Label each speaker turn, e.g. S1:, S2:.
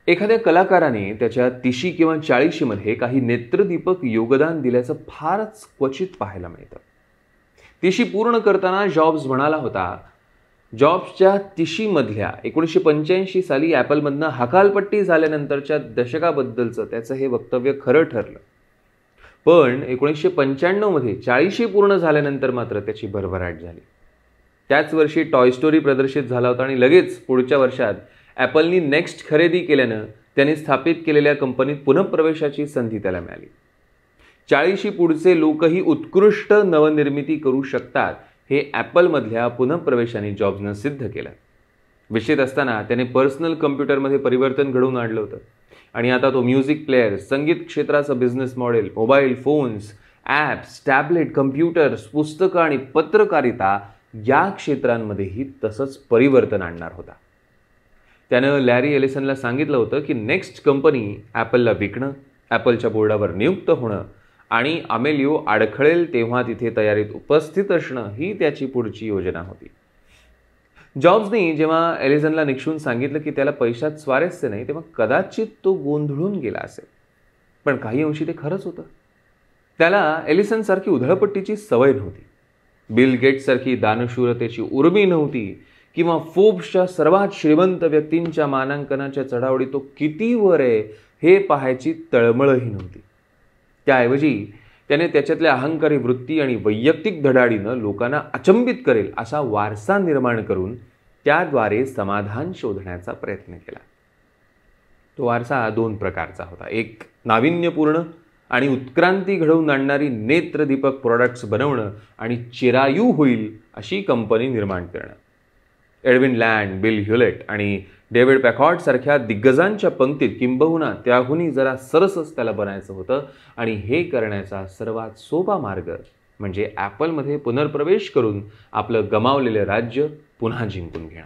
S1: एखाद्या कलाकाराने त्याच्या 30 किंवा 40 मध्ये काही नेत्रदीपक योगदान दिल्याचं फारच क्वचित पाहायला मिळतं. 30 पूर्ण करताना जॉब्स म्हणाला होता, जॉब्सच्या 30 मधल्या 1985 साली ॲपलमधनं हकालपट्टी झाल्यानंतरच्या दशकाबद्दलचं त्याचं हे वक्तव्य खरं ठरलं. पण 1995 मध्ये 40 पूर्ण झाल्यानंतर मात्र त्याची भरभराट झाली. त्याच वर्षी टॉय स्टोरी प्रदर्शित झाला होता आणि लगेच पुढच्या वर्षात ॲपलनी नेक्स्ट खरेदी केल्यानं त्याने स्थापित केलेल्या कंपनीत पुनःप्रवेशाची संधी त्याला मिळाली. 40 पुढचे लोकही उत्कृष्ट नवनिर्मिती करू शकतात हे ॲपलमधल्या पुनःप्रवेशाने जॉब्सनं सिद्ध केलं. विषयत असताना त्याने पर्सनल कम्प्युटरमध्ये परिवर्तन घडवून आणलं होतं आणि आता तो म्युझिक प्लेअर, संगीत क्षेत्राचं business model, mobile phones, apps, tablet, computers, पुस्तकं आणि पत्रकारिता या क्षेत्रांमध्येही तसंच परिवर्तन आणणार होता. त्यानं लॅरी एलिसनला सांगितलं होतं की नेक्स्ट कंपनी ॲपलला विकणं, ॲपलच्या बोर्डावर नियुक्त होणं आणि अमेलिओ अडखळेल तेव्हा तिथे तयारीत उपस्थित असणं ही त्याची पुढची योजना होती. जॉब्सनी जेव्हा एलिसनला निक्षून सांगितलं की त्याला पैशात स्वारस्य नाही, तेव्हा कदाचित तो गोंधळून गेला असेल. पण काही अंशी ते खरंच होतं. त्याला एलिसनसारखी उधळपट्टीची सवय नव्हती, बिल गेट्ससारखी दानशूरतेची उर्मी नव्हती किंवा फोर्ब्सच्या सर्वात श्रीमंत व्यक्तींच्या मानांकनाच्या चढावडीत तो किती वर आहे हे पाहायची तळमळही नव्हती. त्याऐवजी त्याने त्याच्यातल्या अहंकारी वृत्ती आणि वैयक्तिक धडाडीनं लोकांना अचंबित करेल असा वारसा निर्माण करून त्याद्वारे समाधान शोधण्याचा प्रयत्न केला. तो वारसा 2 प्रकारचा होता. एक नाविन्यपूर्ण आणि उत्क्रांती घडवून आणणारी नेत्रदीपक प्रॉडक्ट्स बनवणं आणि चिरायू होईल अशी कंपनी निर्माण करणं. एडविन लँड, बिल ह्युलेट आणि डेव्हिड पॅकॉर्ड सारख्या दिग्गजांच्या पंक्तीत किंबहुना त्याहूनही जरा सरसच त्याला बनायचं होतं आणि हे करण्याचा सर्वात सोपा मार्ग म्हणजे ॲपलमध्ये पुनर्प्रवेश करून आपलं गमावलेलं राज्य पुन्हा जिंकून घेणं.